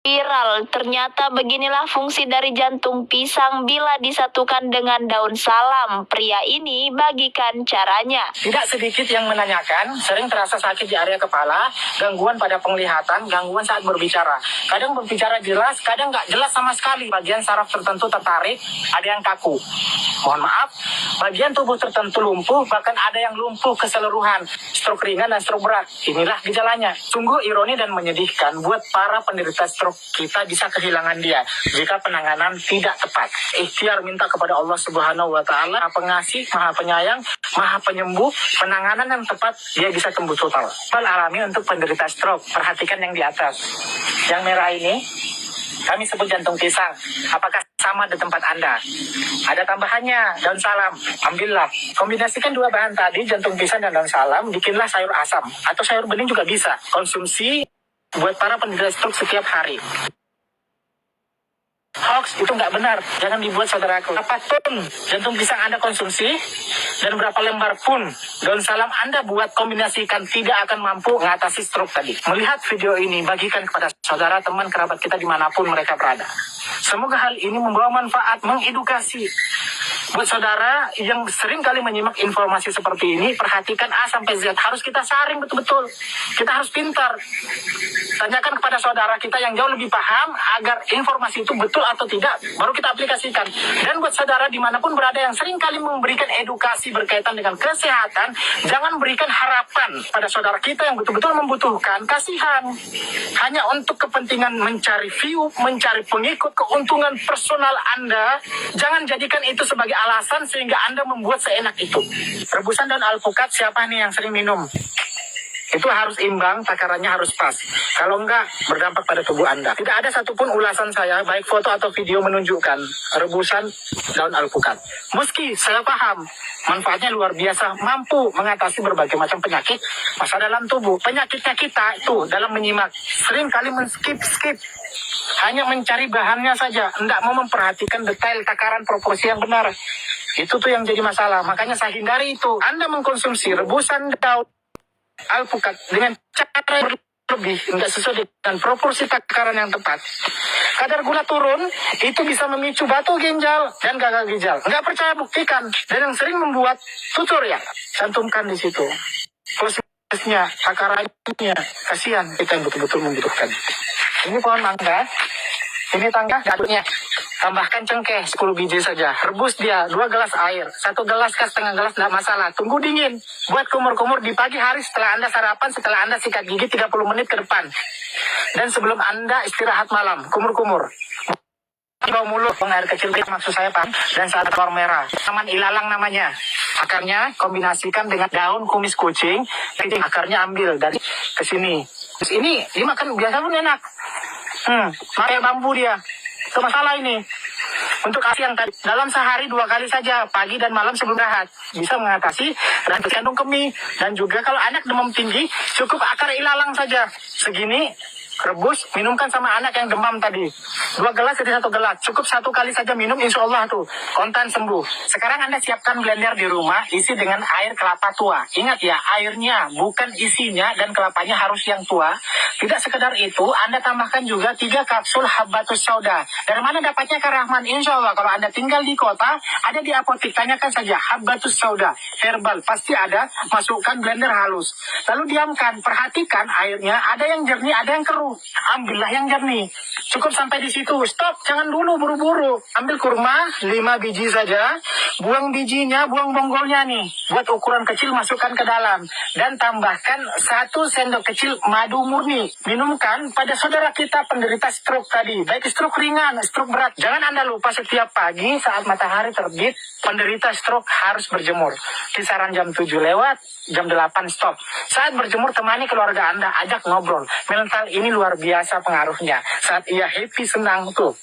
Viral, ternyata beginilah fungsi dari jantung pisang bila disatukan dengan daun salam. Pria ini bagikan caranya. Tidak sedikit yang menanyakan, sering terasa sakit di area kepala, gangguan pada penglihatan, gangguan saat berbicara. Kadang berbicara jelas, kadang nggak jelas sama sekali. Bagian saraf tertentu tertarik, ada yang kaku. Mohon maaf, bagian tubuh tertentu lumpuh, bahkan ada yang lumpuh keseluruhan. Stroke ringan dan stroke berat. Inilah gejalanya. Sungguh ironi dan menyedihkan buat para penderita stroke, kita bisa kehilangan dia jika penanganan tidak tepat. Ikhtiar minta kepada Allah Subhanahu wa Ta'ala, Maha Pengasih, Maha Penyayang, Maha Penyembuh. Penanganan yang tepat, dia bisa sembuh total. Alami untuk penderita stroke, perhatikan yang di atas. Yang merah ini kami sebut jantung pisang. Apakah sama di tempat Anda? Ada tambahannya, daun salam. Ambillah. Kombinasikan dua bahan tadi, jantung pisang dan daun salam, bikinlah sayur asam. Atau sayur bening juga bisa. Konsumsi buat para penderita stroke setiap hari. Hoax itu nggak benar, jangan dibuat saudaraku. Apapun jantung pisang Anda konsumsi dan berapa lembar pun daun salam Anda buat, kombinasikan, tidak akan mampu mengatasi stroke tadi. Melihat video ini, bagikan kepada saudara, teman, kerabat kita dimanapun mereka berada. Semoga hal ini membawa manfaat, mengedukasi. Buat saudara yang sering kali menyimak informasi seperti ini, perhatikan A sampai Z. Harus kita saring betul-betul. Kita harus pintar. Tanyakan kepada saudara kita yang jauh lebih paham agar informasi itu betul atau tidak, baru kita aplikasikan. Dan buat saudara dimanapun berada yang sering kali memberikan edukasi berkaitan dengan kesehatan, jangan berikan harapan pada saudara kita yang betul-betul membutuhkan. Kasihan. Hanya untuk kepentingan mencari view, mencari pengikut, keuntungan personal Anda, jangan jadikan itu sebagai alasan sehingga Anda membuat seenak itu. Rebusan daun alpukat, siapa nih yang sering minum? Itu harus imbang, takarannya harus pas. Kalau enggak, berdampak pada tubuh Anda. Tidak ada satupun ulasan saya, baik foto atau video, menunjukkan rebusan daun alpukat. Meski saya paham, manfaatnya luar biasa, mampu mengatasi berbagai macam penyakit masa dalam tubuh. Penyakitnya kita itu dalam menyimak, sering kali men-skip. Hanya mencari bahannya saja, enggak mau memperhatikan detail takaran proporsi yang benar. Itu tuh yang jadi masalah. Makanya saya hindari itu. Anda mengkonsumsi rebusan daun alpukat dengan cara berlebih, enggak sesuai dengan proporsi takaran yang tepat, kadar gula turun, itu bisa memicu batu ginjal dan gagal ginjal. Enggak percaya, buktikan. Dan yang sering membuat tutur ya, cantumkan di situ prosesnya, takarannya. Kasihan kita yang betul-betul membutuhkan. Ini pohon mangga, ini tangga daunnya. Tambahkan cengkeh 10 biji saja. Rebus dia 2 gelas air. 1 gelas ke setengah gelas tidak masalah. Tunggu dingin. Buat kumur-kumur di pagi hari setelah Anda sarapan, setelah Anda sikat gigi 30 menit ke depan. Dan sebelum Anda istirahat malam, kumur-kumur. Bau mulut, buang air kecil, maksud saya Pak. Dan saat bawang merah. Taman ilalang namanya. Akarnya kombinasikan dengan daun kumis kucing. Akarnya ambil dari ke sini. Terus ini dimakan biasa pun enak. Pakai bambu dia. Itu masalah ini. Untuk asi yang tadi, dalam sehari 2 kali saja, pagi dan malam sebelum rehat, bisa mengatasi radang jantung kemih. Dan juga kalau anak demam tinggi, cukup akar ilalang saja. Segini, rebus, minumkan sama anak yang demam tadi. 2 gelas jadi 1 gelas. Cukup 1 kali saja minum, insya Allah tuh, kontan sembuh. Sekarang Anda siapkan blender di rumah, isi dengan air kelapa tua. Ingat ya, airnya, bukan isinya, dan kelapanya harus yang tua. Tidak sekedar itu, Anda tambahkan juga 3 kapsul habbatus sauda. Dari mana dapatnya Kak Rahman? Insya Allah, kalau Anda tinggal di kota, ada di apotek, tanyakan saja habbatus sauda, herbal, pasti ada, masukkan blender halus. Lalu diamkan, perhatikan airnya, ada yang jernih, ada yang keruh. Ambillah yang jernih. Cukup sampai di situ. Stop, jangan dulu buru-buru. Ambil kurma 5 biji saja. Buang bijinya, buang bonggolnya nih. Buat ukuran kecil, masukkan ke dalam. Dan tambahkan 1 sendok kecil madu murni. Minumkan pada saudara kita penderita stroke tadi. Baik stroke ringan, stroke berat. Jangan Anda lupa setiap pagi saat matahari terbit, penderita stroke harus berjemur. Kisaran jam 7 lewat, jam 8 stop. Saat berjemur, temani keluarga Anda, ajak ngobrol. Mental ini luar biasa pengaruhnya. Saat ia happy, senang tuh.